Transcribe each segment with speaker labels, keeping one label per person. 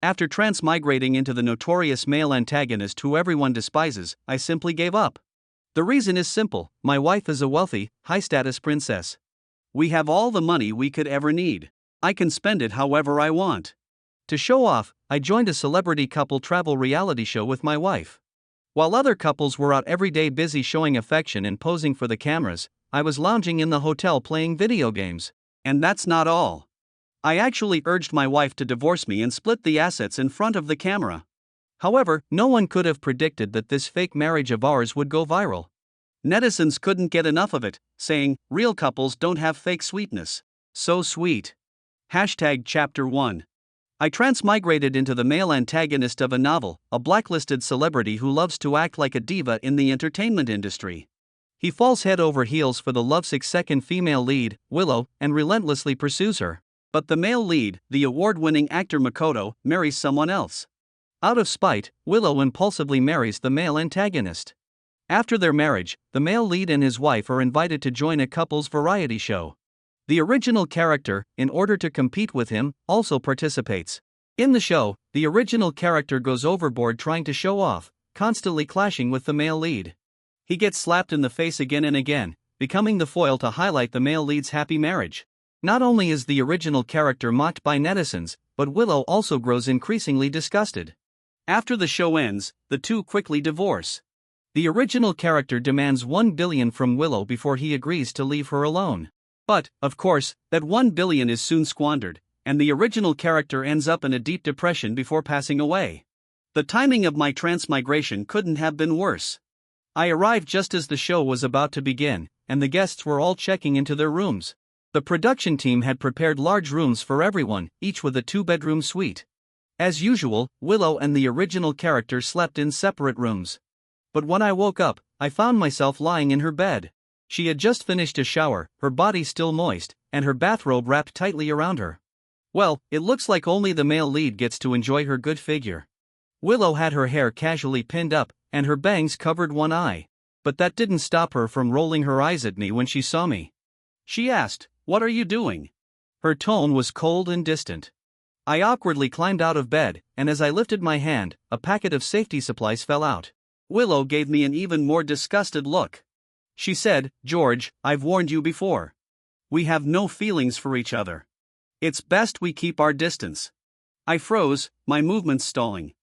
Speaker 1: After transmigrating into the notorious male antagonist who everyone despises, I simply gave up. The reason is simple: my wife is a wealthy, high-status princess. We have all the money we could ever need. I can spend it however I want. To show off, I joined a celebrity couple travel reality show with my wife. While other couples were out every day busy showing affection and posing for the cameras, I was lounging in the hotel playing video games. And that's not all. I actually urged my wife to divorce me and split the assets in front of the camera. However, no one could have predicted that this fake marriage of ours would go viral. Netizens couldn't get enough of it, saying, "Real couples don't have fake sweetness. So sweet." Chapter 1. I transmigrated into the male antagonist of a novel, a blacklisted celebrity who loves to act like a diva in the entertainment industry. He falls head over heels for the lovesick second female lead, Willow, and relentlessly pursues her. But the male lead, the award-winning actor Makoto, marries someone else. Out of spite, Willow impulsively marries the male antagonist. After their marriage, the male lead and his wife are invited to join a couple's variety show. The original character, in order to compete with him, also participates. In the show, the original character goes overboard trying to show off, constantly clashing with the male lead. He gets slapped in the face again and again, becoming the foil to highlight the male lead's happy marriage. Not only is the original character mocked by netizens, but Willow also grows increasingly disgusted. After the show ends, the two quickly divorce. The original character demands $1 billion from Willow before he agrees to leave her alone. But, of course, that $1 billion is soon squandered, and the original character ends up in a deep depression before passing away. The timing of my transmigration couldn't have been worse. I arrived just as the show was about to begin, and the guests were all checking into their rooms. The production team had prepared large rooms for everyone, each with a 2-bedroom suite. As usual, Willow and the original character slept in separate rooms. But when I woke up, I found myself lying in her bed. She had just finished a shower, her body still moist, and her bathrobe wrapped tightly around her. Well, it looks like only the male lead gets to enjoy her good figure. Willow had her hair casually pinned up, and her bangs covered one eye. But that didn't stop her from rolling her eyes at me when she saw me. She asked, "What are you doing?" Her tone was cold and distant. I awkwardly climbed out of bed, and as I lifted my hand, a packet of safety supplies fell out. Willow gave me an even more disgusted look. She said, "George, I've warned you before. We have no feelings for each other. It's best we keep our distance." I froze, my movements stalling.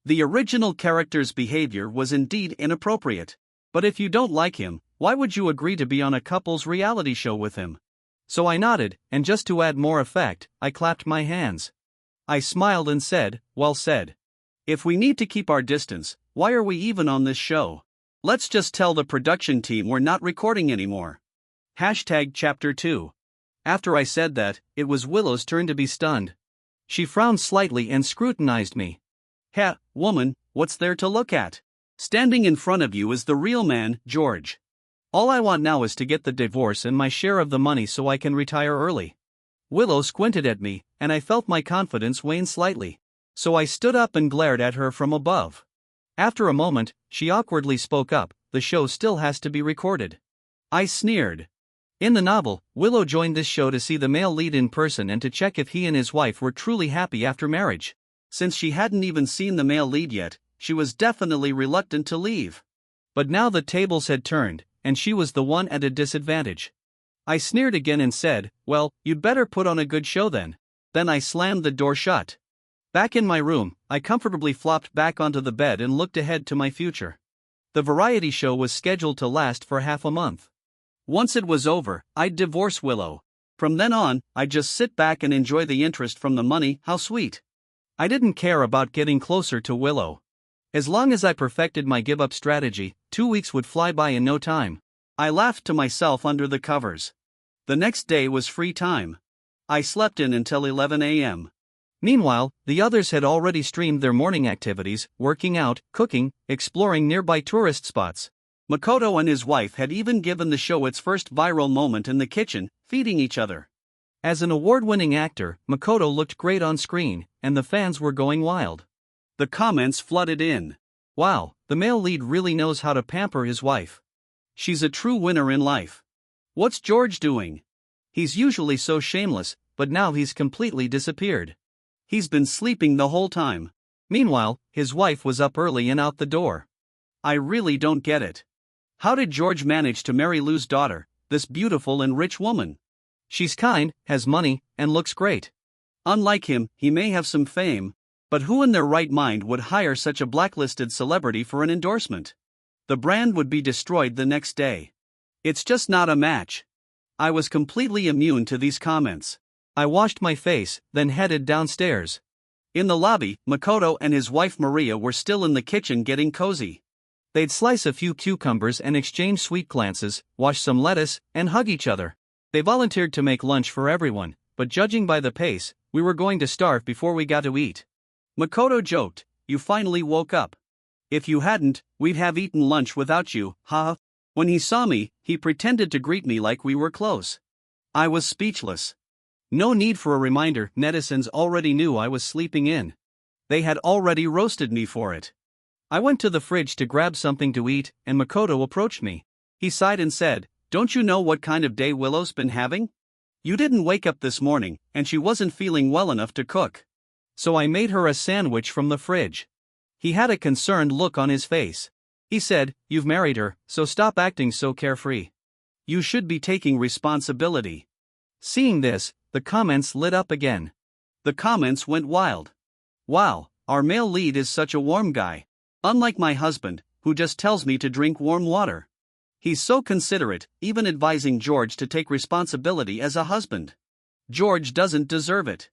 Speaker 1: The original character's behavior was indeed inappropriate. But if you don't like him, why would you agree to be on a couple's reality show with him? So I nodded, and just to add more effect, I clapped my hands. I smiled and said, "Well said. If we need to keep our distance, why are we even on this show? Let's just tell the production team we're not recording anymore." Chapter 2. After I said that, it was Willow's turn to be stunned. She frowned slightly and scrutinized me. Woman, what's there to look at? Standing in front of you is the real man, George. All I want now is to get the divorce and my share of the money so I can retire early." Willow squinted at me, and I felt my confidence wane slightly. So I stood up and glared at her from above. After a moment, she awkwardly spoke up, "The show still has to be recorded." I sneered. In the novel, Willow joined this show to see the male lead in person and to check if he and his wife were truly happy after marriage. Since she hadn't even seen the male lead yet, she was definitely reluctant to leave. But now the tables had turned, and she was the one at a disadvantage. I sneered again and said, "Well, you'd better put on a good show then." Then I slammed the door shut. Back in my room, I comfortably flopped back onto the bed and looked ahead to my future. The variety show was scheduled to last for half a month. Once it was over, I'd divorce Willow. From then on, I'd just sit back and enjoy the interest from the money. How sweet. I didn't care about getting closer to Willow. As long as I perfected my give-up strategy, 2 weeks would fly by in no time. I laughed to myself under the covers. The next day was free time. I slept in until 11 a.m. Meanwhile, the others had already streamed their morning activities, working out, cooking, exploring nearby tourist spots. Makoto and his wife had even given the show its first viral moment in the kitchen, feeding each other. As an award-winning actor, Makoto looked great on screen, and the fans were going wild. The comments flooded in. "Wow, the male lead really knows how to pamper his wife. She's a true winner in life. What's George doing? He's usually so shameless, but now he's completely disappeared." He's been sleeping the whole time. Meanwhile, his wife was up early and out the door. I really don't get it. How did George manage to marry Lou's daughter, this beautiful and rich woman? She's kind, has money, and looks great. Unlike him, he may have some fame, but who in their right mind would hire such a blacklisted celebrity for an endorsement? The brand would be destroyed the next day. It's just not a match. I was completely immune to these comments. I washed my face, then headed downstairs. In the lobby, Makoto and his wife Maria were still in the kitchen getting cozy. They'd slice a few cucumbers and exchange sweet glances, wash some lettuce, and hug each other. They volunteered to make lunch for everyone, but judging by the pace, we were going to starve before we got to eat. Makoto joked, "You finally woke up. If you hadn't, we'd have eaten lunch without you, haha." When he saw me, he pretended to greet me like we were close. I was speechless. No need for a reminder, netizens already knew I was sleeping in. They had already roasted me for it. I went to the fridge to grab something to eat, and Makoto approached me. He sighed and said, "Don't you know what kind of day Willow's been having? You didn't wake up this morning, and she wasn't feeling well enough to cook. So I made her a sandwich from the fridge." He had a concerned look on his face. He said, "You've married her, so stop acting so carefree. You should be taking responsibility." Seeing this, the comments lit up again. The comments went wild. "Wow, our male lead is such a warm guy. Unlike my husband, who just tells me to drink warm water. He's so considerate, even advising George to take responsibility as a husband. George doesn't deserve it.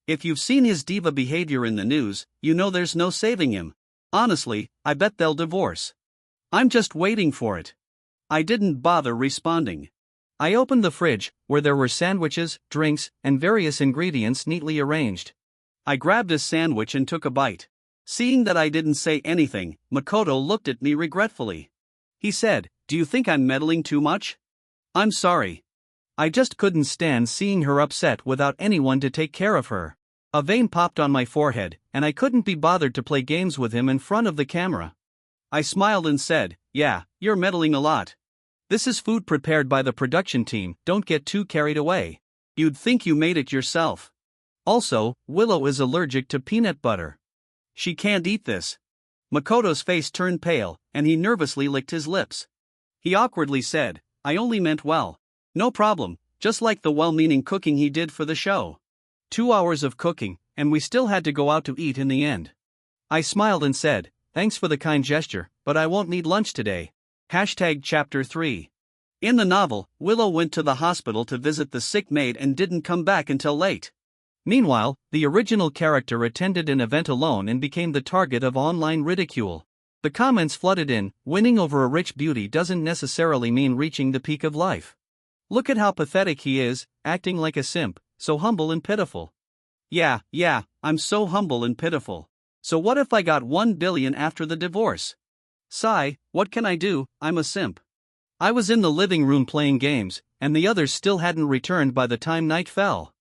Speaker 1: If you've seen his diva behavior in the news, you know there's no saving him. Honestly, I bet they'll divorce. I'm just waiting for it." I didn't bother responding. I opened the fridge, where there were sandwiches, drinks, and various ingredients neatly arranged. I grabbed a sandwich and took a bite. Seeing that I didn't say anything, Makoto looked at me regretfully. He said, "Do you think I'm meddling too much?" "I'm sorry. I just couldn't stand seeing her upset without anyone to take care of her." A vein popped on my forehead, and I couldn't be bothered to play games with him in front of the camera. I smiled and said, "Yeah, you're meddling a lot. This is food prepared by the production team, don't get too carried away. You'd think you made it yourself. Also, Willow is allergic to peanut butter. She can't eat this." Makoto's face turned pale, and he nervously licked his lips. He awkwardly said, "I only meant well. No problem, just like the well-meaning cooking he did for the show." 2 hours of cooking, and we still had to go out to eat in the end. I smiled and said, "Thanks for the kind gesture, but I won't need lunch today." Chapter 3. In the novel, Willow went to the hospital to visit the sick maid and didn't come back until late. Meanwhile, the original character attended an event alone and became the target of online ridicule. The comments flooded in, "Winning over a rich beauty doesn't necessarily mean reaching the peak of life. Look at how pathetic he is, acting like a simp, so humble and pitiful." Yeah, I'm so humble and pitiful. So what if I got 1 billion after the divorce? Sigh, what can I do, I'm a simp. I was in the living room playing games, and the others still hadn't returned by the time night fell.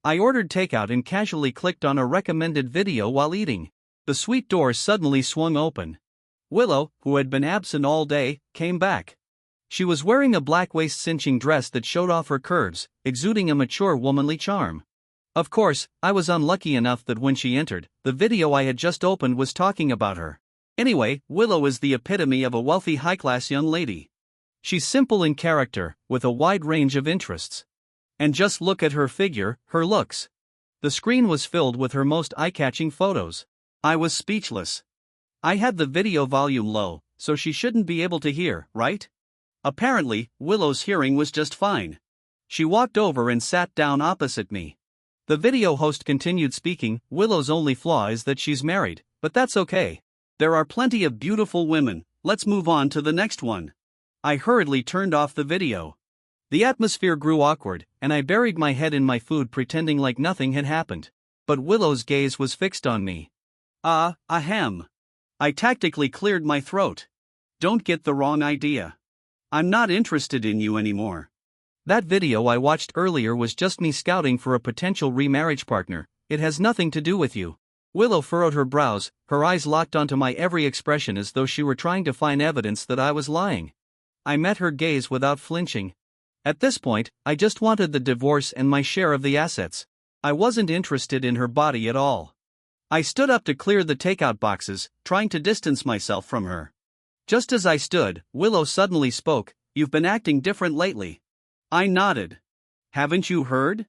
Speaker 1: I ordered takeout and casually clicked on a recommended video while eating. The suite door suddenly swung open. Willow, who had been absent all day, came back. She was wearing a black waist-cinching dress that showed off her curves, exuding a mature womanly charm. Of course, I was unlucky enough that when she entered, the video I had just opened was talking about her. Anyway, Willow is the epitome of a wealthy high-class young lady. She's simple in character, with a wide range of interests. And just look at her figure, her looks. The screen was filled with her most eye-catching photos. I was speechless. I had the video volume low, so she shouldn't be able to hear, right? Apparently, Willow's hearing was just fine. She walked over and sat down opposite me. The video host continued speaking, "Willow's only flaw is that she's married, but that's okay. There are plenty of beautiful women, let's move on to the next one." I hurriedly turned off the video. The atmosphere grew awkward, and I buried my head in my food pretending like nothing had happened. But Willow's gaze was fixed on me. Ahem. I tactically cleared my throat. "Don't get the wrong idea. I'm not interested in you anymore. That video I watched earlier was just me scouting for a potential remarriage partner, it has nothing to do with you." Willow furrowed her brows, her eyes locked onto my every expression as though she were trying to find evidence that I was lying. I met her gaze without flinching. At this point, I just wanted the divorce and my share of the assets. I wasn't interested in her body at all. I stood up to clear the takeout boxes, trying to distance myself from her. Just as I stood, Willow suddenly spoke, "You've been acting different lately." I nodded. "Haven't you heard?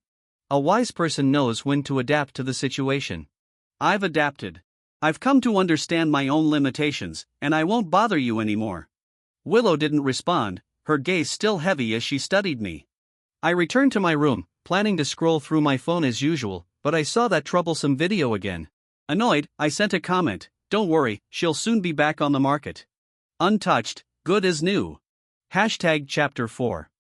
Speaker 1: A wise person knows when to adapt to the situation." I've adapted. I've come to understand my own limitations, and I won't bother you anymore. Willow didn't respond, her gaze still heavy as she studied me. I returned to my room, planning to scroll through my phone as usual, but I saw that troublesome video again. Annoyed, I sent a comment, "Don't worry, she'll soon be back on the market. Untouched, good as new." Chapter 4.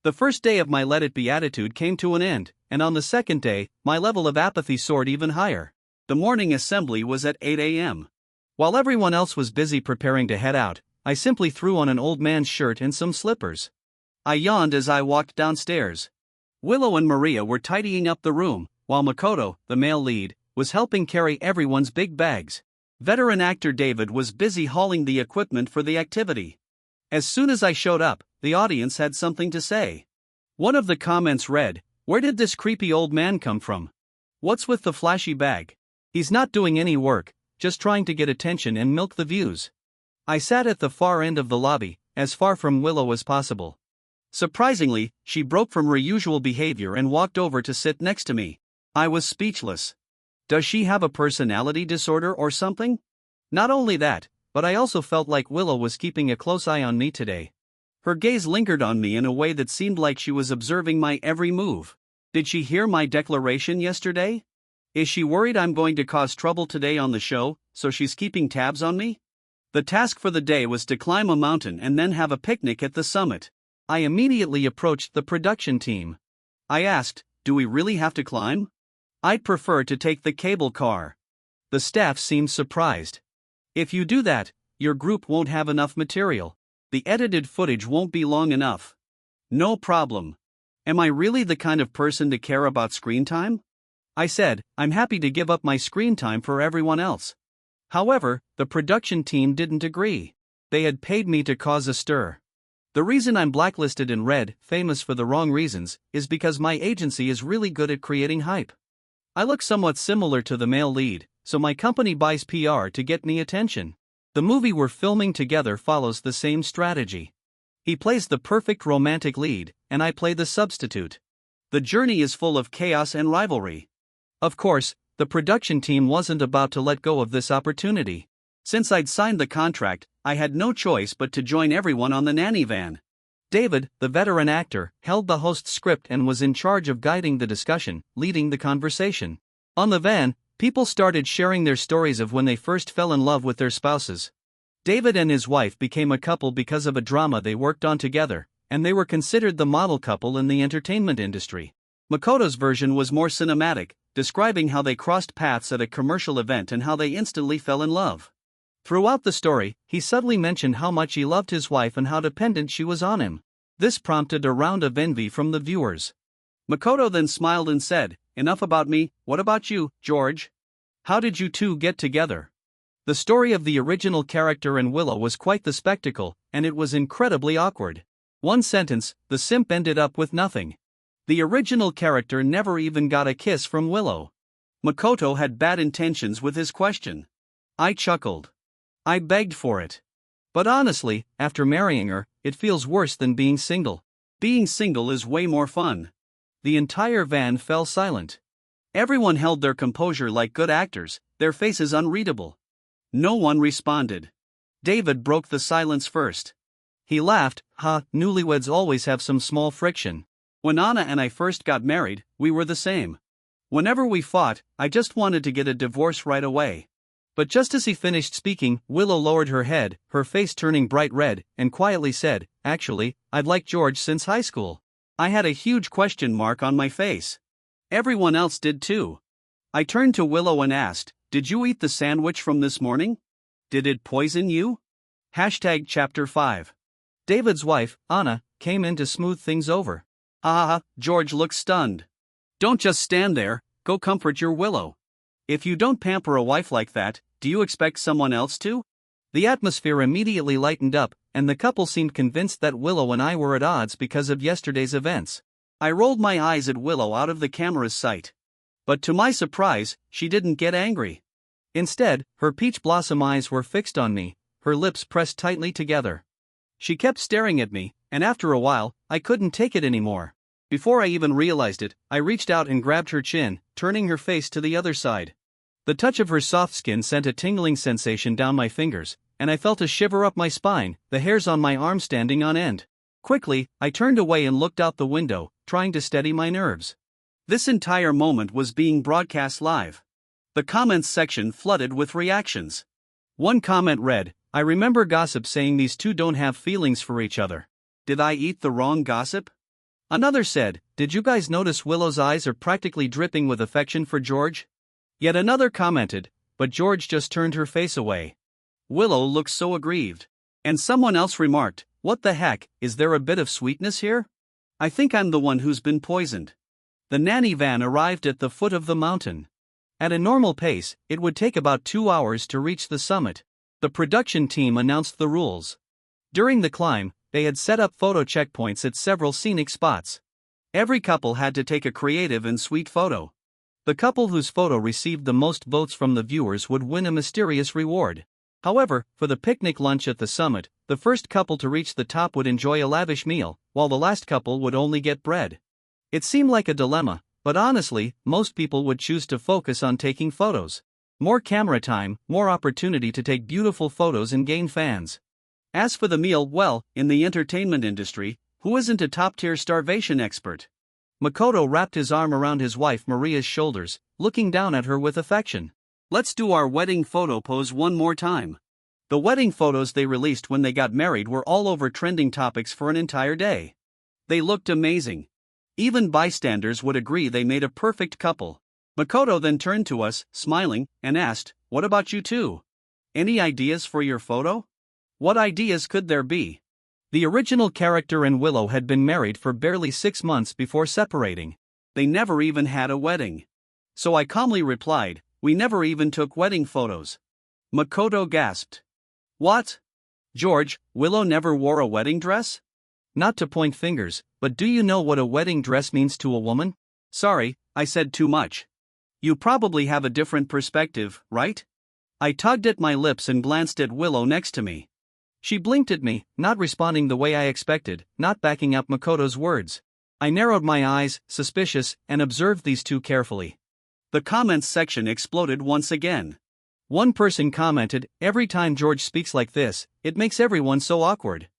Speaker 1: The first day of my let it be attitude came to an end, and on the second day, my level of apathy soared even higher. The morning assembly was at 8 a.m. While everyone else was busy preparing to head out, I simply threw on an old man's shirt and some slippers. I yawned as I walked downstairs. Willow and Maria were tidying up the room, while Makoto, the male lead, was helping carry everyone's big bags. Veteran actor David was busy hauling the equipment for the activity. As soon as I showed up, the audience had something to say. One of the comments read, "Where did this creepy old man come from? What's with the flashy bag? He's not doing any work, just trying to get attention and milk the views." I sat at the far end of the lobby, as far from Willow as possible. Surprisingly, she broke from her usual behavior and walked over to sit next to me. I was speechless. Does she have a personality disorder or something? Not only that, but I also felt like Willow was keeping a close eye on me today. Her gaze lingered on me in a way that seemed like she was observing my every move. Did she hear my declaration yesterday? Is she worried I'm going to cause trouble today on the show, so she's keeping tabs on me? The task for the day was to climb a mountain and then have a picnic at the summit. I immediately approached the production team. I asked, "Do we really have to climb? I'd prefer to take the cable car." The staff seemed surprised. "If you do that, your group won't have enough material. The edited footage won't be long enough." "No problem. Am I really the kind of person to care about screen time?" I said, "I'm happy to give up my screen time for everyone else." However, the production team didn't agree. They had paid me to cause a stir. The reason I'm blacklisted in red, famous for the wrong reasons, is because my agency is really good at creating hype. I look somewhat similar to the male lead, so my company buys PR to get me attention. The movie we're filming together follows the same strategy. He plays the perfect romantic lead, and I play the substitute. The journey is full of chaos and rivalry. Of course, the production team wasn't about to let go of this opportunity. Since I'd signed the contract, I had no choice but to join everyone on the nanny van. David, the veteran actor, held the host's script and was in charge of guiding the discussion, leading the conversation. On the van, people started sharing their stories of when they first fell in love with their spouses. David and his wife became a couple because of a drama they worked on together, and they were considered the model couple in the entertainment industry. Makoto's version was more cinematic, describing how they crossed paths at a commercial event and how they instantly fell in love. Throughout the story, he subtly mentioned how much he loved his wife and how dependent she was on him. This prompted a round of envy from the viewers. Makoto then smiled and said, "Enough about me, what about you, George? How did you two get together?" The story of the original character and Willow was quite the spectacle, and it was incredibly awkward. One sentence, the simp ended up with nothing. The original character never even got a kiss from Willow. Makoto had bad intentions with his question. I chuckled. I begged for it. But honestly, after marrying her, it feels worse than being single. Being single is way more fun. The entire van fell silent. Everyone held their composure like good actors, their faces unreadable. No one responded. David broke the silence first. He laughed, newlyweds always have some small friction. When Anna and I first got married, we were the same. Whenever we fought, I just wanted to get a divorce right away. But just as he finished speaking, Willow lowered her head, her face turning bright red, and quietly said, "Actually, I've liked George since high school." I had a huge question mark on my face. Everyone else did too. I turned to Willow and asked, "Did you eat the sandwich from this morning? Did it poison you?" Chapter 5. David's wife, Anna, came in to smooth things over. George looked stunned. "Don't just stand there, go comfort your Willow. If you don't pamper a wife like that, do you expect someone else to?" The atmosphere immediately lightened up, and the couple seemed convinced that Willow and I were at odds because of yesterday's events. I rolled my eyes at Willow out of the camera's sight. But to my surprise, she didn't get angry. Instead, her peach blossom eyes were fixed on me, her lips pressed tightly together. She kept staring at me, and after a while, I couldn't take it anymore. Before I even realized it, I reached out and grabbed her chin, turning her face to the other side. The touch of her soft skin sent a tingling sensation down my fingers, and I felt a shiver up my spine, the hairs on my arm standing on end. Quickly, I turned away and looked out the window, trying to steady my nerves. This entire moment was being broadcast live. The comments section flooded with reactions. One comment read, "I remember gossip saying these two don't have feelings for each other. Did I eat the wrong gossip?" Another said, "Did you guys notice Willow's eyes are practically dripping with affection for George?" Yet another commented, "But George just turned her face away. Willow looks so aggrieved." And someone else remarked, "What the heck, is there a bit of sweetness here? I think I'm the one who's been poisoned." The nanny van arrived at the foot of the mountain. At a normal pace, it would take about 2 hours to reach the summit. The production team announced the rules. During the climb, they had set up photo checkpoints at several scenic spots. Every couple had to take a creative and sweet photo. The couple whose photo received the most votes from the viewers would win a mysterious reward. However, for the picnic lunch at the summit, the first couple to reach the top would enjoy a lavish meal, while the last couple would only get bread. It seemed like a dilemma, but honestly, most people would choose to focus on taking photos. More camera time, more opportunity to take beautiful photos and gain fans. As for the meal, well, in the entertainment industry, who isn't a top-tier starvation expert? Makoto wrapped his arm around his wife Maria's shoulders, looking down at her with affection. "Let's do our wedding photo pose one more time." The wedding photos they released when they got married were all over trending topics for an entire day. They looked amazing. Even bystanders would agree they made a perfect couple. Makoto then turned to us, smiling, and asked, "What about you two? Any ideas for your photo?" What ideas could there be? The original character and Willow had been married for barely 6 months before separating. They never even had a wedding. So I calmly replied, "We never even took wedding photos." Makoto gasped. "What? George, Willow never wore a wedding dress?" Not to point fingers, but do you know what a wedding dress means to a woman? Sorry, I said too much. You probably have a different perspective, right? I tugged at my lips and glanced at Willow next to me. She blinked at me, not responding the way I expected, not backing up Makoto's words. I narrowed my eyes, suspicious, and observed these two carefully. The comments section exploded once again. One person commented, "Every time George speaks like this, it makes everyone so awkward.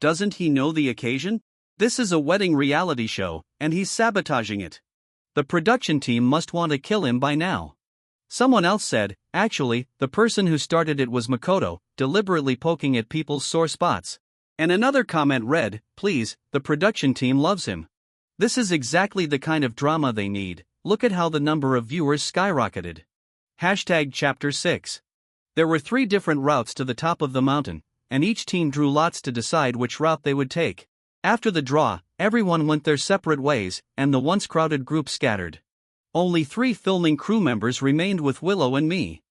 Speaker 1: Doesn't he know the occasion? This is a wedding reality show, and he's sabotaging it. The production team must want to kill him by now." Someone else said, "Actually, the person who started it was Makoto, deliberately poking at people's sore spots." And another comment read, "Please, the production team loves him. This is exactly the kind of drama they need. Look at how the number of viewers skyrocketed." Chapter 6. There were 3 different routes to the top of the mountain, and each team drew lots to decide which route they would take. After the draw, everyone went their separate ways, and the once crowded group scattered. Only 3 filming crew members remained with Willow and me.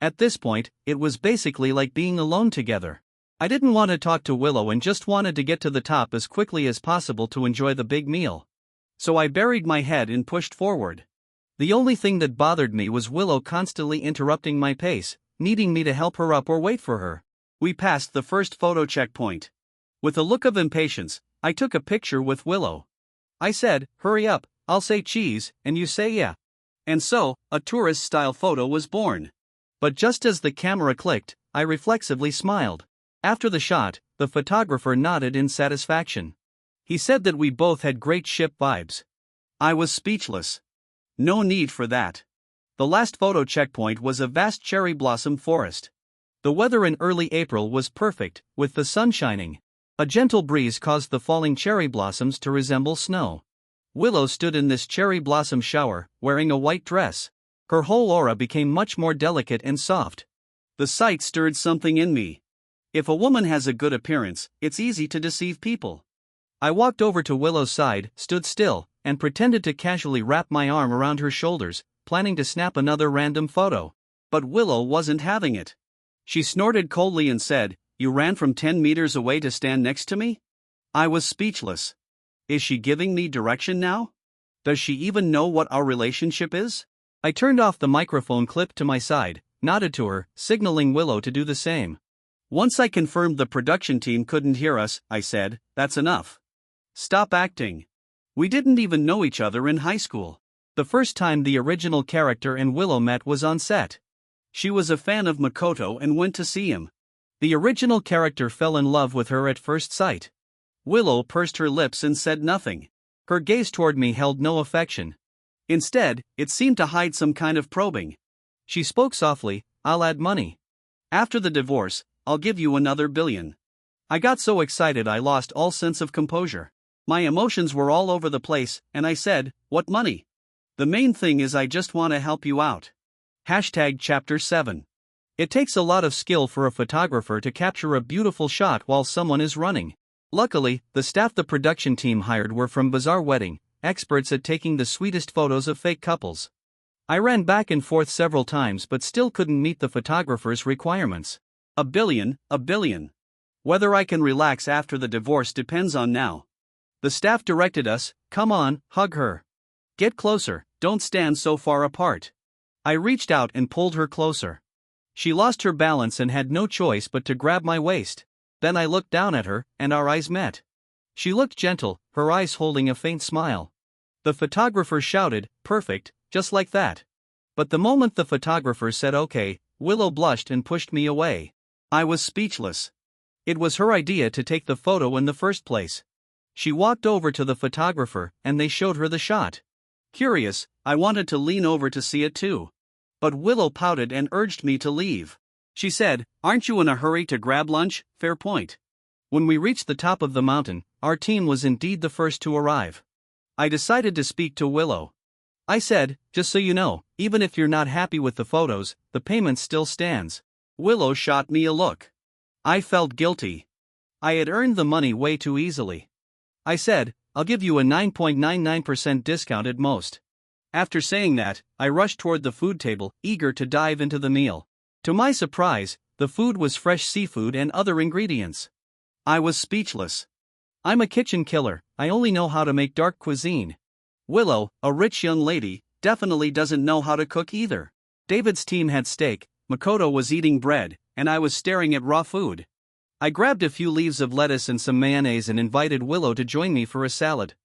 Speaker 1: At this point, it was basically like being alone together. I didn't want to talk to Willow and just wanted to get to the top as quickly as possible to enjoy the big meal. So I buried my head and pushed forward. The only thing that bothered me was Willow constantly interrupting my pace, needing me to help her up or wait for her. We passed the first photo checkpoint. With a look of impatience, I took a picture with Willow. I said, "Hurry up, I'll say cheese, and you say yeah." And so, a tourist-style photo was born. But just as the camera clicked, I reflexively smiled. After the shot, the photographer nodded in satisfaction. He said that we both had great ship vibes. I was speechless. No need for that. The last photo checkpoint was a vast cherry blossom forest. The weather in early April was perfect, with the sun shining. A gentle breeze caused the falling cherry blossoms to resemble snow. Willow stood in this cherry blossom shower, wearing a white dress. Her whole aura became much more delicate and soft. The sight stirred something in me. If a woman has a good appearance, it's easy to deceive people. I walked over to Willow's side, stood still, and pretended to casually wrap my arm around her shoulders, planning to snap another random photo. But Willow wasn't having it. She snorted coldly and said, "You ran from 10 meters away to stand next to me?" I was speechless. Is she giving me direction now? Does she even know what our relationship is? I turned off the microphone clip to my side, nodded to her, signaling Willow to do the same. Once I confirmed the production team couldn't hear us, I said, "That's enough. Stop acting." We didn't even know each other in high school. The first time the original character and Willow met was on set. She was a fan of Makoto and went to see him. The original character fell in love with her at first sight. Willow pursed her lips and said nothing. Her gaze toward me held no affection. Instead, it seemed to hide some kind of probing. She spoke softly, "I'll add money. After the divorce, I'll give you another billion." I got so excited I lost all sense of composure. My emotions were all over the place, and I said, "What money? The main thing is I just want to help you out." Chapter 7. It takes a lot of skill for a photographer to capture a beautiful shot while someone is running. Luckily, the staff the production team hired were from Bizarre Wedding, experts at taking the sweetest photos of fake couples. I ran back and forth several times but still couldn't meet the photographer's requirements. A billion. Whether I can relax after the divorce depends on now. The staff directed us, "Come on, hug her. Get closer, don't stand so far apart." I reached out and pulled her closer. She lost her balance and had no choice but to grab my waist. Then I looked down at her, and our eyes met. She looked gentle, her eyes holding a faint smile. The photographer shouted, "Perfect, just like that." But the moment the photographer said okay, Willow blushed and pushed me away. I was speechless. It was her idea to take the photo in the first place. She walked over to the photographer, and they showed her the shot. Curious, I wanted to lean over to see it too. But Willow pouted and urged me to leave. She said, "Aren't you in a hurry to grab lunch? Fair point." When we reached the top of the mountain, our team was indeed the first to arrive. I decided to speak to Willow. I said, "Just so you know, even if you're not happy with the photos, the payment still stands." Willow shot me a look. I felt guilty. I had earned the money way too easily. I said, "I'll give you a 9.99% discount at most." After saying that, I rushed toward the food table, eager to dive into the meal. To my surprise, the food was fresh seafood and other ingredients. I was speechless. I'm a kitchen killer, I only know how to make dark cuisine. Willow, a rich young lady, definitely doesn't know how to cook either. David's team had steak, Makoto was eating bread, and I was staring at raw food. I grabbed a few leaves of lettuce and some mayonnaise and invited Willow to join me for a salad.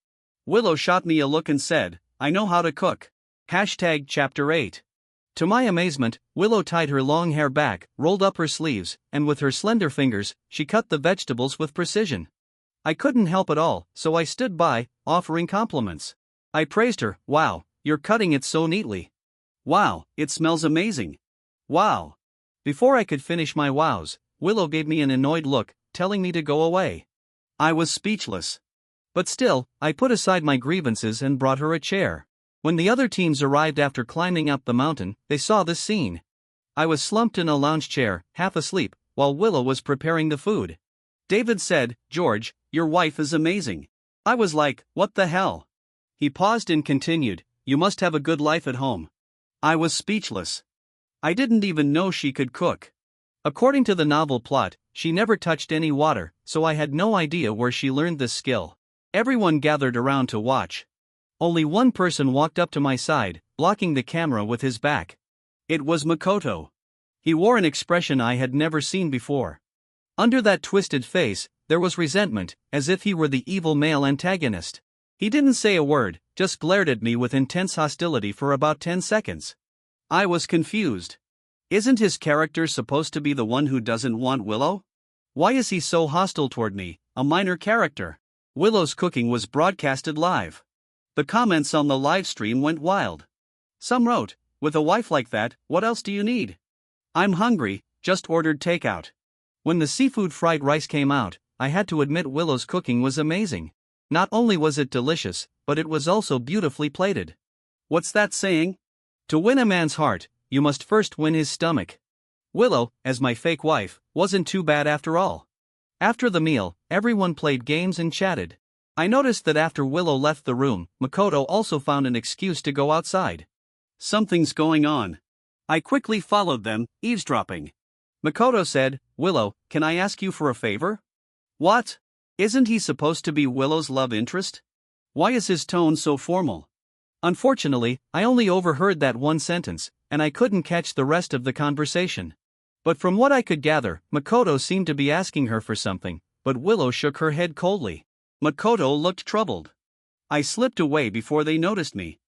Speaker 1: Willow shot me a look and said, "I know how to cook." Chapter 8. To my amazement, Willow tied her long hair back, rolled up her sleeves, and with her slender fingers, she cut the vegetables with precision. I couldn't help it all, so I stood by, offering compliments. I praised her, "Wow, you're cutting it so neatly. Wow, it smells amazing. Wow." Before I could finish my wows, Willow gave me an annoyed look, telling me to go away. I was speechless. But still, I put aside my grievances and brought her a chair. When the other teams arrived after climbing up the mountain, they saw this scene. I was slumped in a lounge chair, half asleep, while Willow was preparing the food. David said, "George, your wife is amazing." I was like, "What the hell?" He paused and continued, "You must have a good life at home." I was speechless. I didn't even know she could cook. According to the novel plot, she never touched any water, so I had no idea where she learned this skill. Everyone gathered around to watch. Only one person walked up to my side, blocking the camera with his back. It was Makoto. He wore an expression I had never seen before. Under that twisted face, there was resentment, as if he were the evil male antagonist. He didn't say a word, just glared at me with intense hostility for about 10 seconds. I was confused. Isn't his character supposed to be the one who doesn't want Willow? Why is he so hostile toward me, a minor character? Willow's cooking was broadcasted live. The comments on the live stream went wild. Some wrote, "With a wife like that, what else do you need? I'm hungry, just ordered takeout." When the seafood fried rice came out, I had to admit Willow's cooking was amazing. Not only was it delicious, but it was also beautifully plated. What's that saying? To win a man's heart, you must first win his stomach. Willow, as my fake wife, wasn't too bad after all. After the meal, everyone played games and chatted. I noticed that after Willow left the room, Makoto also found an excuse to go outside. Something's going on. I quickly followed them, eavesdropping. Makoto said, "Willow, can I ask you for a favor?" What? Isn't he supposed to be Willow's love interest? Why is his tone so formal? Unfortunately, I only overheard that one sentence, and I couldn't catch the rest of the conversation. But from what I could gather, Makoto seemed to be asking her for something, but Willow shook her head coldly. Makoto looked troubled. I slipped away before they noticed me.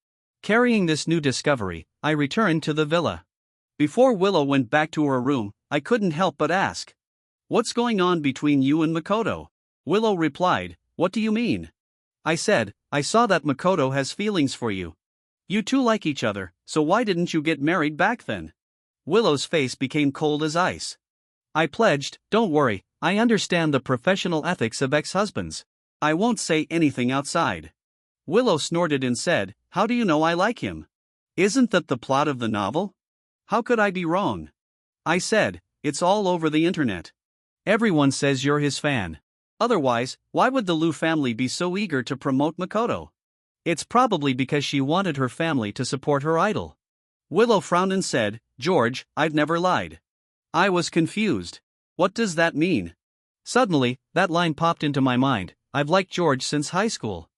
Speaker 1: Carrying this new discovery, I returned to the villa. Before Willow went back to her room, I couldn't help but ask, "What's going on between you and Makoto?" Willow replied, "What do you mean?" I said, "I saw that Makoto has feelings for you. You two like each other, so why didn't you get married back then?" Willow's face became cold as ice. I pledged, "Don't worry, I understand the professional ethics of ex-husbands. I won't say anything outside." Willow snorted and said, "How do you know I like him? Isn't that the plot of the novel? How could I be wrong?" I said, "It's all over the internet. Everyone says you're his fan. Otherwise, why would the Liu family be so eager to promote Makoto? It's probably because she wanted her family to support her idol." Willow frowned and said, "George, I've never lied." I was confused. What does that mean? Suddenly, that line popped into my mind, "I've liked George since high school."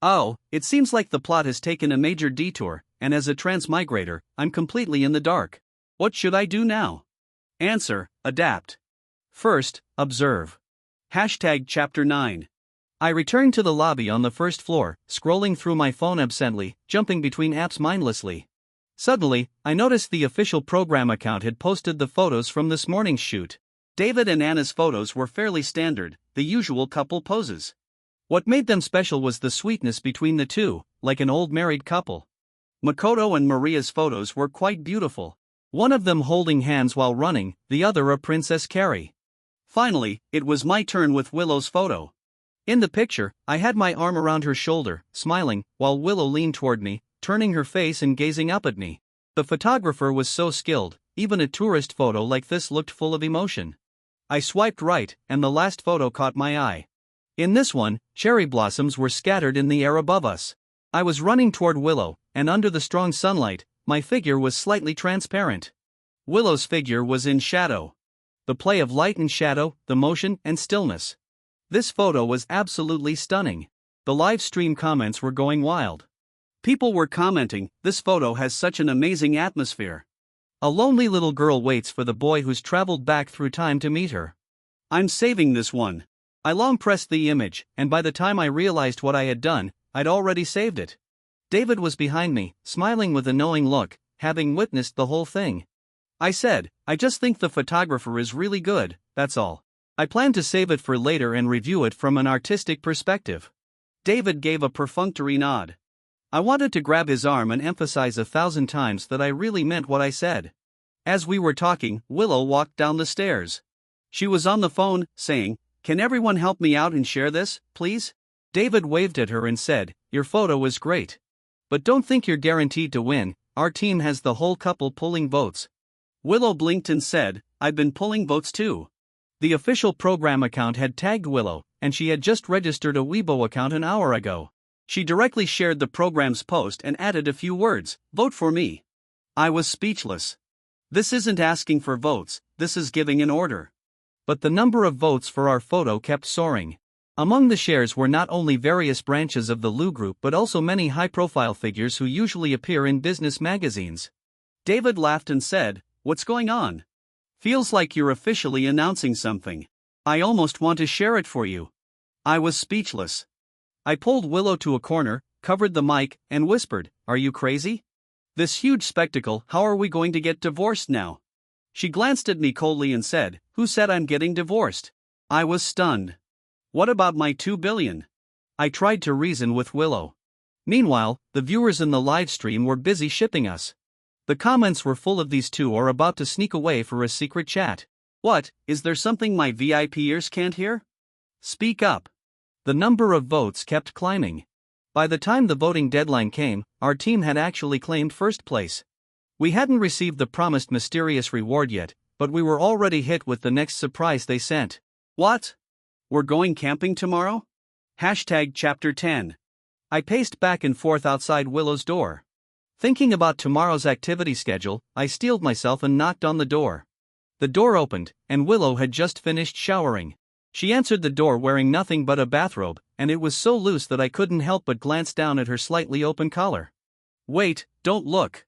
Speaker 1: Oh, it seems like the plot has taken a major detour, and as a transmigrator, I'm completely in the dark. What should I do now? Answer: adapt. First, observe. Chapter 9. I returned to the lobby on the first floor, scrolling through my phone absently, jumping between apps mindlessly. Suddenly, I noticed the official program account had posted the photos from this morning's shoot. David and Anna's photos were fairly standard, the usual couple poses. What made them special was the sweetness between the two, like an old married couple. Makoto and Maria's photos were quite beautiful. One of them holding hands while running, the other a Princess Carrie. Finally, it was my turn with Willow's photo. In the picture, I had my arm around her shoulder, smiling, while Willow leaned toward me, turning her face and gazing up at me. The photographer was so skilled, even a tourist photo like this looked full of emotion. I swiped right, and the last photo caught my eye. In this one, cherry blossoms were scattered in the air above us. I was running toward Willow, and under the strong sunlight, my figure was slightly transparent. Willow's figure was in shadow. The play of light and shadow, the motion and stillness. This photo was absolutely stunning. The live stream comments were going wild. People were commenting, "This photo has such an amazing atmosphere. A lonely little girl waits for the boy who's traveled back through time to meet her. I'm saving this one." I long pressed the image, and by the time I realized what I had done, I'd already saved it. David was behind me, smiling with a knowing look, having witnessed the whole thing. I said, "I just think the photographer is really good, that's all. I plan to save it for later and review it from an artistic perspective." David gave a perfunctory nod. I wanted to grab his arm and emphasize 1,000 times that I really meant what I said. As we were talking, Willow walked down the stairs. She was on the phone, saying, "Can everyone help me out and share this, please?" David waved at her and said, "Your photo is great. But don't think you're guaranteed to win, our team has the whole couple pulling votes." Willow blinked and said, "I've been pulling votes too." The official program account had tagged Willow, and she had just registered a Weibo account an hour ago. She directly shared the program's post and added a few words, "Vote for me." I was speechless. This isn't asking for votes, this is giving an order. But the number of votes for our photo kept soaring. Among the shares were not only various branches of the Lu Group but also many high-profile figures who usually appear in business magazines. David laughed and said, "What's going on? Feels like you're officially announcing something. I almost want to share it for you." I was speechless. I pulled Willow to a corner, covered the mic, and whispered, "Are you crazy? This huge spectacle, how are we going to get divorced now?" She glanced at me coldly and said, "Who said I'm getting divorced?" I was stunned. "What about my 2 billion? I tried to reason with Willow. Meanwhile, the viewers in the live stream were busy shipping us. The comments were full of these two are about to sneak away for a secret chat. What, is there something my VIP ears can't hear? Speak up. The number of votes kept climbing. By the time the voting deadline came, our team had actually claimed first place. We hadn't received the promised mysterious reward yet, but we were already hit with the next surprise they sent. What? We're going camping tomorrow? Chapter 10. I paced back and forth outside Willow's door. Thinking about tomorrow's activity schedule, I steeled myself and knocked on the door. The door opened, and Willow had just finished showering. She answered the door wearing nothing but a bathrobe, and it was so loose that I couldn't help but glance down at her slightly open collar. Wait, don't look.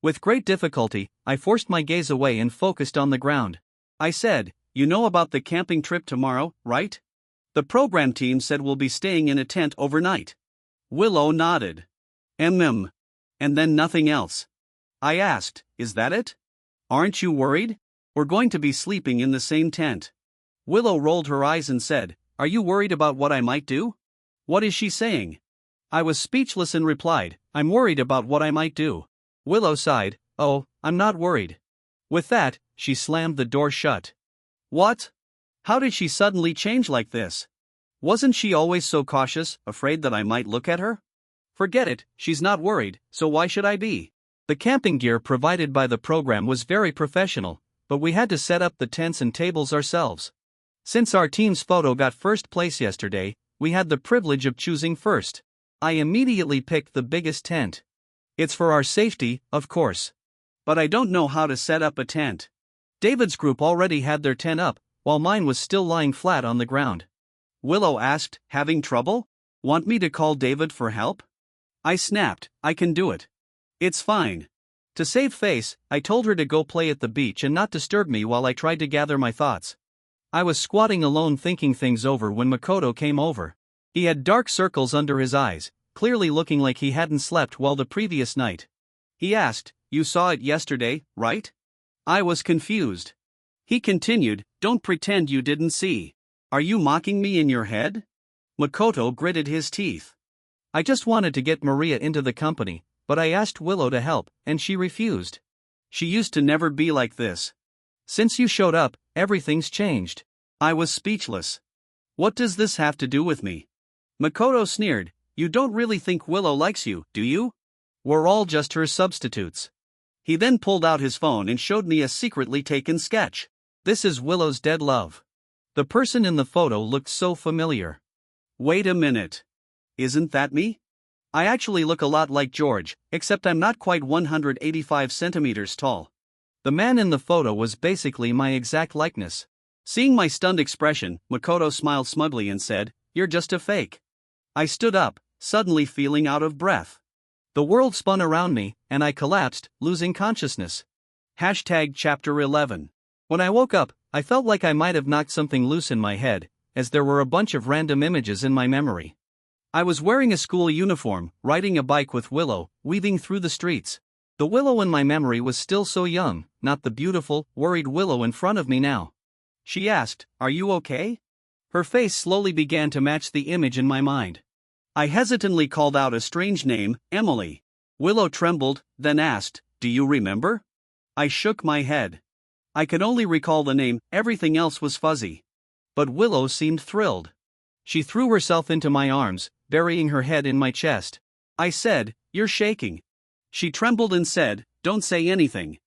Speaker 1: With great difficulty, I forced my gaze away and focused on the ground. I said, you know about the camping trip tomorrow, right? The program team said we'll be staying in a tent overnight. Willow nodded. And then nothing else. I asked, is that it? Aren't you worried? We're going to be sleeping in the same tent. Willow rolled her eyes and said, are you worried about what I might do? What is she saying? I was speechless and replied, I'm worried about what I might do. Willow sighed, oh, I'm not worried. With that, she slammed the door shut. What? How did she suddenly change like this? Wasn't she always so cautious, afraid that I might look at her? Forget it, she's not worried, so why should I be? The camping gear provided by the program was very professional, but we had to set up the tents and tables ourselves. Since our team's photo got first place yesterday, we had the privilege of choosing first. I immediately picked the biggest tent. It's for our safety, of course. But I don't know how to set up a tent. David's group already had their tent up, while mine was still lying flat on the ground. Willow asked, having trouble? Want me to call David for help? I snapped, I can do it. It's fine. To save face, I told her to go play at the beach and not disturb me while I tried to gather my thoughts. I was squatting alone thinking things over when Makoto came over. He had dark circles under his eyes, clearly looking like he hadn't slept well the previous night. He asked, you saw it yesterday, right? I was confused. He continued, don't pretend you didn't see. Are you mocking me in your head? Makoto gritted his teeth. I just wanted to get Maria into the company, but I asked Willow to help, and she refused. She used to never be like this. Since you showed up, everything's changed. I was speechless. What does this have to do with me? Makoto sneered, you don't really think Willow likes you, do you? We're all just her substitutes. He then pulled out his phone and showed me a secretly taken sketch. This is Willow's dead love. The person in the photo looked so familiar. Wait a minute. Isn't that me? I actually look a lot like George, except I'm not quite 185 centimeters tall. The man in the photo was basically my exact likeness. Seeing my stunned expression, Makoto smiled smugly and said, you're just a fake. I stood up, suddenly feeling out of breath. The world spun around me, and I collapsed, losing consciousness. Chapter 11. When I woke up, I felt like I might have knocked something loose in my head, as there were a bunch of random images in my memory. I was wearing a school uniform, riding a bike with Willow, weaving through the streets. The Willow in my memory was still so young, not the beautiful, worried Willow in front of me now. She asked, are you okay? Her face slowly began to match the image in my mind. I hesitantly called out a strange name, Emily. Willow trembled, then asked, do you remember? I shook my head. I could only recall the name, everything else was fuzzy. But Willow seemed thrilled. She threw herself into my arms, burying her head in my chest. I said, you're shaking. She trembled and said, don't say anything.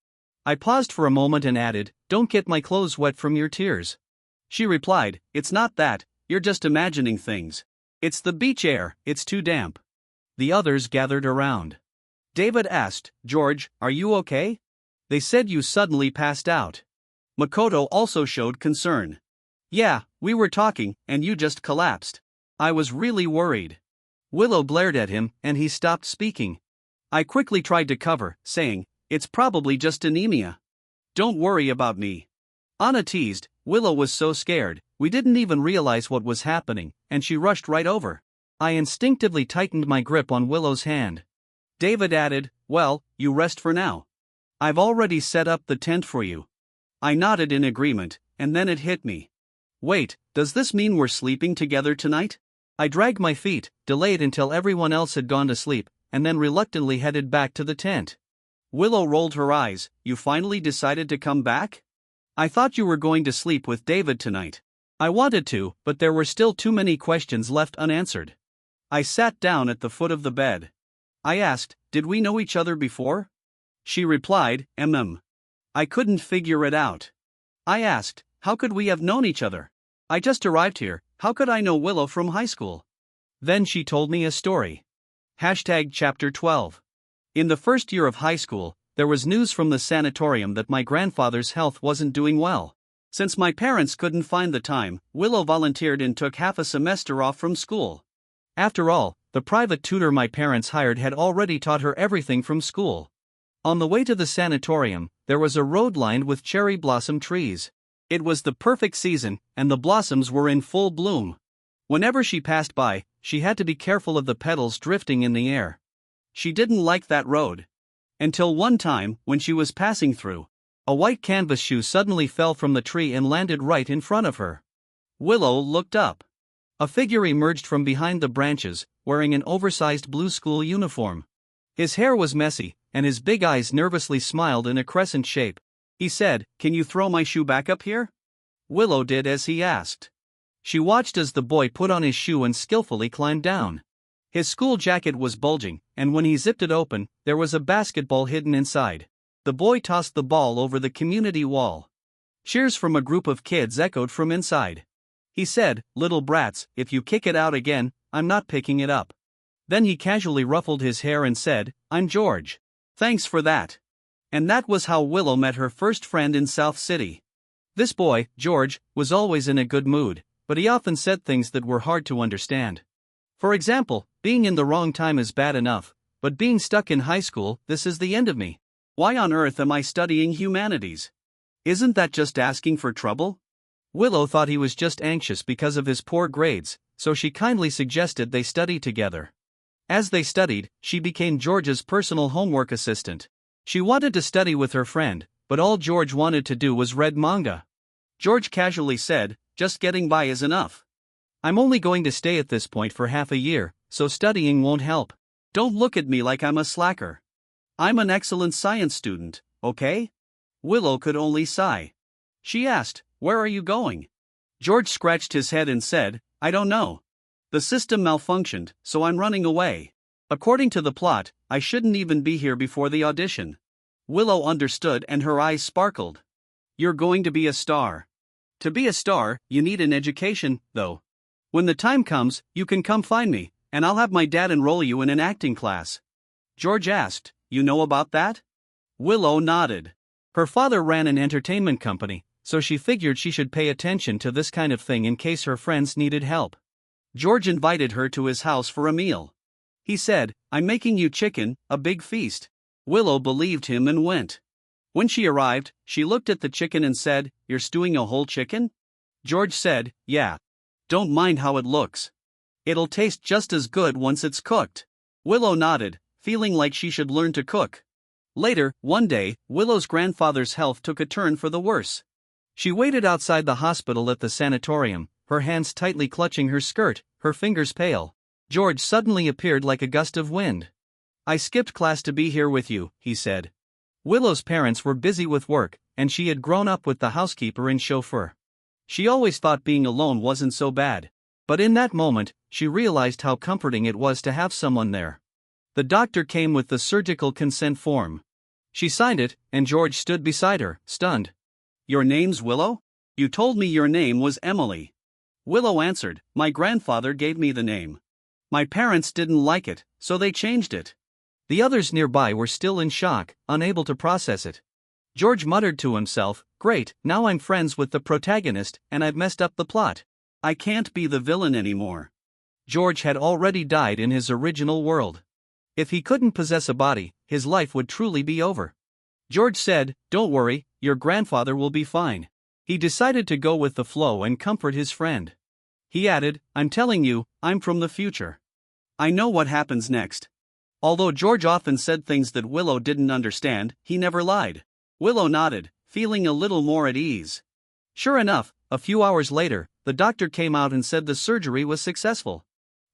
Speaker 1: I paused for a moment and added, don't get my clothes wet from your tears. She replied, it's not that, you're just imagining things. It's the beach air, it's too damp. The others gathered around. David asked, George, are you okay? They said you suddenly passed out. Makoto also showed concern. Yeah, we were talking, and you just collapsed. I was really worried. Willow glared at him, and he stopped speaking. I quickly tried to cover, saying, it's probably just anemia. Don't worry about me. Anna teased, Willow was so scared, we didn't even realize what was happening, and she rushed right over. I instinctively tightened my grip on Willow's hand. David added, well, you rest for now. I've already set up the tent for you. I nodded in agreement, and then it hit me. Wait, does this mean we're sleeping together tonight? I dragged my feet, delayed until everyone else had gone to sleep, and then reluctantly headed back to the tent. Willow rolled her eyes, you finally decided to come back? I thought you were going to sleep with David tonight. I wanted to, but there were still too many questions left unanswered. I sat down at the foot of the bed. I asked, did we know each other before? She replied, I couldn't figure it out. I asked, how could we have known each other? I just arrived here, how could I know Willow from high school? Then she told me a story. Chapter 12. In the first year of high school, there was news from the sanatorium that my grandfather's health wasn't doing well. Since my parents couldn't find the time, Willow volunteered and took half a semester off from school. After all, the private tutor my parents hired had already taught her everything from school. On the way to the sanatorium, there was a road lined with cherry blossom trees. It was the perfect season, and the blossoms were in full bloom. Whenever she passed by, she had to be careful of the petals drifting in the air. She didn't like that road. Until one time, when she was passing through, a white canvas shoe suddenly fell from the tree and landed right in front of her. Willow looked up. A figure emerged from behind the branches, wearing an oversized blue school uniform. His hair was messy, and his big eyes nervously smiled in a crescent shape. He said, "Can you throw my shoe back up here?" Willow did as he asked. She watched as the boy put on his shoe and skillfully climbed down. His school jacket was bulging, and when he zipped it open, there was a basketball hidden inside. The boy tossed the ball over the community wall. Cheers from a group of kids echoed from inside. He said, "Little brats, if you kick it out again, I'm not picking it up." Then he casually ruffled his hair and said, "I'm George. Thanks for that." And that was how Willow met her first friend in South City. This boy, George, was always in a good mood, but he often said things that were hard to understand. For example, being in the wrong time is bad enough, but being stuck in high school, this is the end of me. Why on earth am I studying humanities? Isn't that just asking for trouble? Willow thought he was just anxious because of his poor grades, so she kindly suggested they study together. As they studied, she became George's personal homework assistant. She wanted to study with her friend, but all George wanted to do was read manga. George casually said, "Just getting by is enough. I'm only going to stay at this point for half a year, so studying won't help. Don't look at me like I'm a slacker. I'm an excellent science student, okay?" Willow could only sigh. She asked, "Where are you going?" George scratched his head and said, "I don't know. The system malfunctioned, so I'm running away. According to the plot, I shouldn't even be here before the audition." Willow understood and her eyes sparkled. "You're going to be a star. To be a star, you need an education, though. When the time comes, you can come find me, and I'll have my dad enroll you in an acting class." George asked, "You know about that?" Willow nodded. Her father ran an entertainment company, so she figured she should pay attention to this kind of thing in case her friends needed help. George invited her to his house for a meal. He said, "I'm making you chicken, a big feast." Willow believed him and went. When she arrived, she looked at the chicken and said, "You're stewing a whole chicken?" George said, "Yeah. Don't mind how it looks. It'll taste just as good once it's cooked." Willow nodded, feeling like she should learn to cook. Later, one day, Willow's grandfather's health took a turn for the worse. She waited outside the hospital at the sanatorium, her hands tightly clutching her skirt, her fingers pale. George suddenly appeared like a gust of wind. "I skipped class to be here with you," he said. Willow's parents were busy with work, and she had grown up with the housekeeper and chauffeur. She always thought being alone wasn't so bad. But in that moment, she realized how comforting it was to have someone there. The doctor came with the surgical consent form. She signed it, and George stood beside her, stunned. "Your name's Willow? You told me your name was Emily." Willow answered, "My grandfather gave me the name. My parents didn't like it, so they changed it." The others nearby were still in shock, unable to process it. George muttered to himself, "Great, now I'm friends with the protagonist, and I've messed up the plot. I can't be the villain anymore." George had already died in his original world. If he couldn't possess a body, his life would truly be over. George said, "Don't worry, your grandfather will be fine." He decided to go with the flow and comfort his friend. He added, "I'm telling you, I'm from the future. I know what happens next." Although George often said things that Willow didn't understand, he never lied. Willow nodded, feeling a little more at ease. Sure enough, a few hours later, the doctor came out and said the surgery was successful.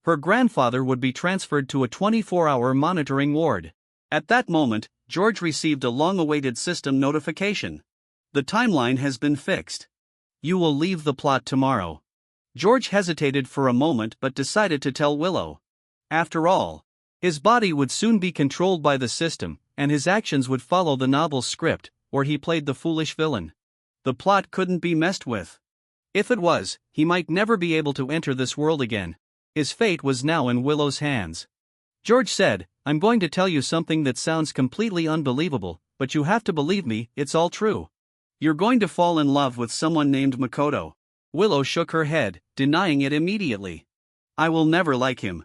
Speaker 1: Her grandfather would be transferred to a 24-hour monitoring ward. At that moment, George received a long-awaited system notification. "The timeline has been fixed. You will leave the plot tomorrow." George hesitated for a moment but decided to tell Willow. After all, his body would soon be controlled by the system, and his actions would follow the novel's script, where he played the foolish villain. The plot couldn't be messed with. If it was, he might never be able to enter this world again. His fate was now in Willow's hands. George said, "I'm going to tell you something that sounds completely unbelievable, but you have to believe me, it's all true. You're going to fall in love with someone named Makoto." Willow shook her head, denying it immediately. "I will never like him.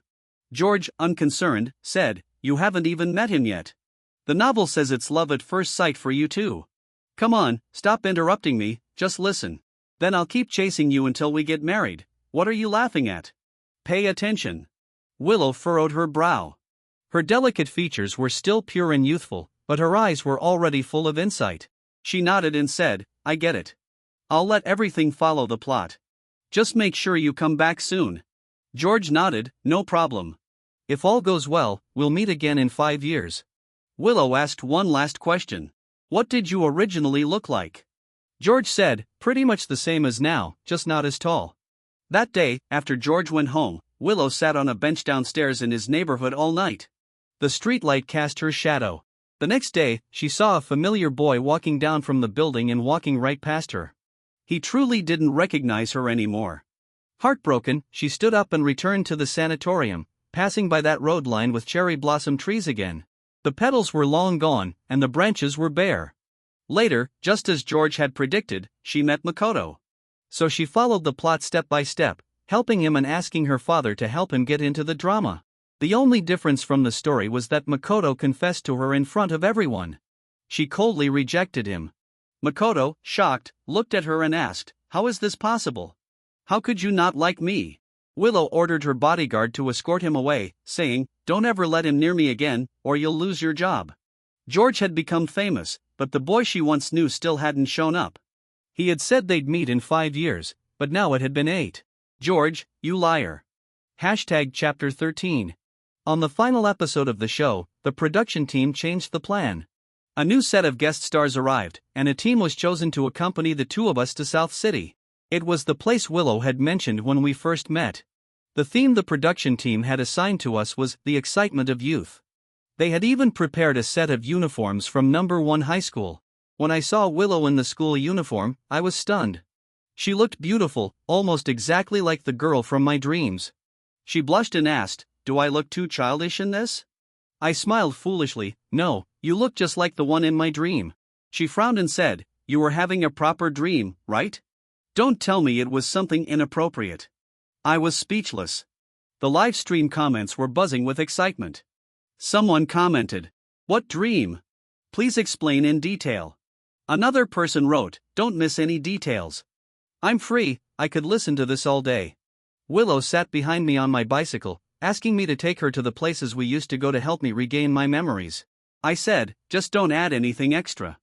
Speaker 1: George, unconcerned, said, "You haven't even met him yet. The novel says it's love at first sight for you too. Come on, stop interrupting me, just listen. Then I'll keep chasing you until we get married. What are you laughing at? Pay attention." Willow furrowed her brow. Her delicate features were still pure and youthful, but her eyes were already full of insight. She nodded and said, "I get it. I'll let everything follow the plot. Just make sure you come back soon." George nodded, "No problem. If all goes well, we'll meet again in 5 years." Willow asked one last question. "What did you originally look like?" George said, "Pretty much the same as now, just not as tall." That day, after George went home, Willow sat on a bench downstairs in his neighborhood all night. The streetlight cast her shadow. The next day, she saw a familiar boy walking down from the building and walking right past her. He truly didn't recognize her anymore. Heartbroken, she stood up and returned to the sanatorium, passing by that road lined with cherry blossom trees again. The petals were long gone, and the branches were bare. Later, just as George had predicted, she met Makoto. So she followed the plot step by step, helping him and asking her father to help him get into the drama. The only difference from the story was that Makoto confessed to her in front of everyone. She coldly rejected him. Makoto, shocked, looked at her and asked, "How is this possible? How could you not like me?" Willow ordered her bodyguard to escort him away, saying, "Don't ever let him near me again, or you'll lose your job." George had become famous, but the boy she once knew still hadn't shown up. He had said they'd meet in 5 years, but now it had been 8. George, you liar. Chapter 13. On the final episode of the show, the production team changed the plan. A new set of guest stars arrived, and a team was chosen to accompany the two of us to South City. It was the place Willow had mentioned when we first met. The theme the production team had assigned to us was the excitement of youth. They had even prepared a set of uniforms from number 1 high school. When I saw Willow in the school uniform, I was stunned. She looked beautiful, almost exactly like the girl from my dreams. She blushed and asked, "Do I look too childish in this?" I smiled foolishly, "No, you look just like the one in my dream." She frowned and said, "You were having a proper dream, right? Don't tell me it was something inappropriate." I was speechless. The live stream comments were buzzing with excitement. Someone commented, "What dream? Please explain in detail." Another person wrote, "Don't miss any details." I'm free, I could listen to this all day. Willow sat behind me on my bicycle, asking me to take her to the places we used to go to help me regain my memories. I said, "Just don't add anything extra.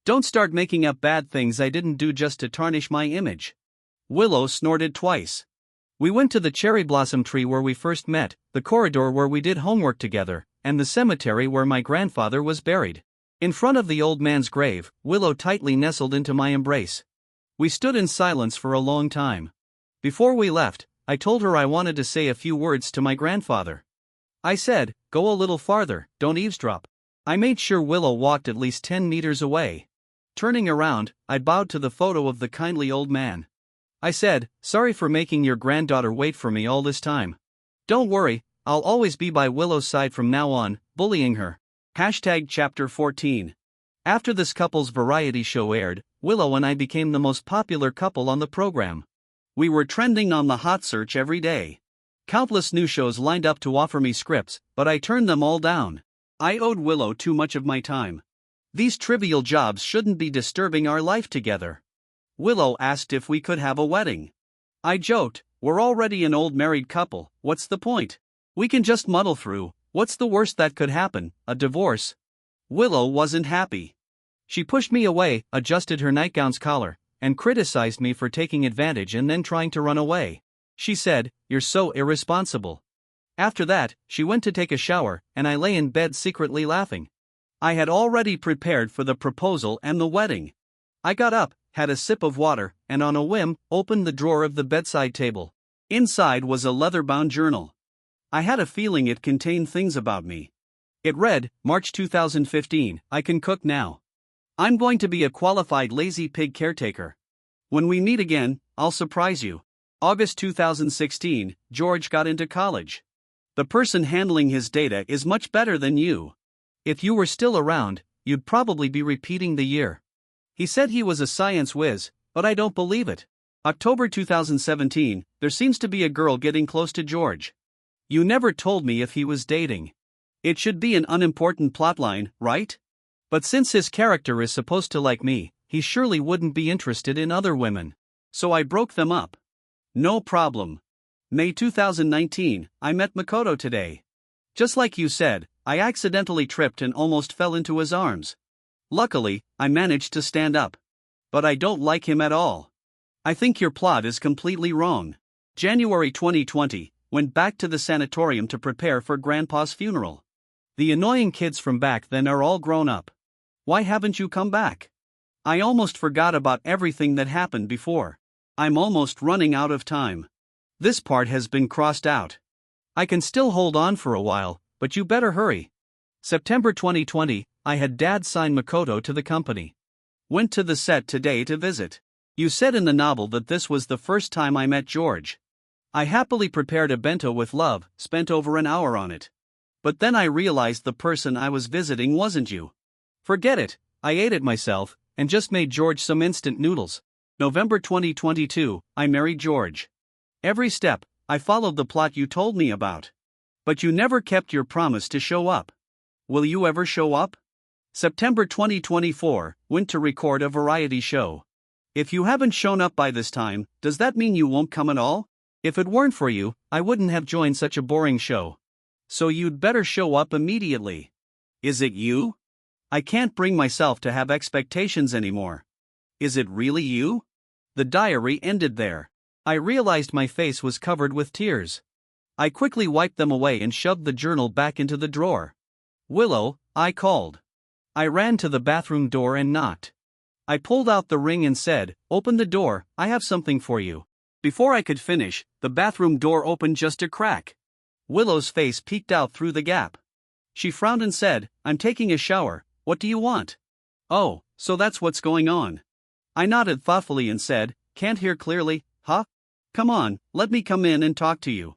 Speaker 1: Don't start making up bad things I didn't do just to tarnish my image." Willow snorted twice. We went to the cherry blossom tree where we first met, the corridor where we did homework together, and the cemetery where my grandfather was buried. In front of the old man's grave, Willow tightly nestled into my embrace. We stood in silence for a long time. Before we left, I told her I wanted to say a few words to my grandfather. I said, "Go a little farther, don't eavesdrop." I made sure Willow walked at least 10 meters away. Turning around, I bowed to the photo of the kindly old man. I said, "Sorry for making your granddaughter wait for me all this time. Don't worry, I'll always be by Willow's side from now on, bullying her." Chapter 14. After this couple's variety show aired, Willow and I became the most popular couple on the program. We were trending on the hot search every day. Countless new shows lined up to offer me scripts, but I turned them all down. I owed Willow too much of my time. These trivial jobs shouldn't be disturbing our life together. Willow asked if we could have a wedding. I joked, "We're already an old married couple, what's the point? We can just muddle through, what's the worst that could happen, a divorce?" Willow wasn't happy. She pushed me away, adjusted her nightgown's collar, and criticized me for taking advantage and then trying to run away. She said, "You're so irresponsible." After that, she went to take a shower, and I lay in bed secretly laughing. I had already prepared for the proposal and the wedding. I got up, had a sip of water, and on a whim, opened the drawer of the bedside table. Inside was a leather-bound journal. I had a feeling it contained things about me. It read, March 2015, "I can cook now. I'm going to be a qualified lazy pig caretaker. When we meet again, I'll surprise you. August 2016, George got into college. The person handling his data is much better than you. If you were still around, you'd probably be repeating the year. He said he was a science whiz, but I don't believe it. October 2017, there seems to be a girl getting close to George. You never told me if he was dating. It should be an unimportant plotline, right? But since his character is supposed to like me, he surely wouldn't be interested in other women. So I broke them up. No problem. May 2019, I met Makoto today. Just like you said, I accidentally tripped and almost fell into his arms. Luckily, I managed to stand up. But I don't like him at all. I think your plot is completely wrong. January 2020, went back to the sanatorium to prepare for Grandpa's funeral. The annoying kids from back then are all grown up. Why haven't you come back? I almost forgot about everything that happened before. I'm almost running out of time. This part has been crossed out. I can still hold on for a while, but you better hurry. September 2020, I had Dad sign Makoto to the company. Went to the set today to visit. You said in the novel that this was the first time I met George. I happily prepared a bento with love, spent over an hour on it. But then I realized the person I was visiting wasn't you. Forget it, I ate it myself, and just made George some instant noodles. November 2022, I married George. Every step, I followed the plot you told me about. But you never kept your promise to show up. Will you ever show up? September 2024, went to record a variety show. If you haven't shown up by this time, does that mean you won't come at all? If it weren't for you, I wouldn't have joined such a boring show. So you'd better show up immediately. Is it you? I can't bring myself to have expectations anymore. Is it really you? The diary ended there. I realized my face was covered with tears. I quickly wiped them away and shoved the journal back into the drawer. Willow, I called. I ran to the bathroom door and knocked. I pulled out the ring and said, "Open the door, I have something for you." Before I could finish, the bathroom door opened just a crack. Willow's face peeked out through the gap. She frowned and said, "I'm taking a shower, what do you want?" "Oh, so that's what's going on." I nodded thoughtfully and said, "Can't hear clearly, huh? Come on, let me come in and talk to you."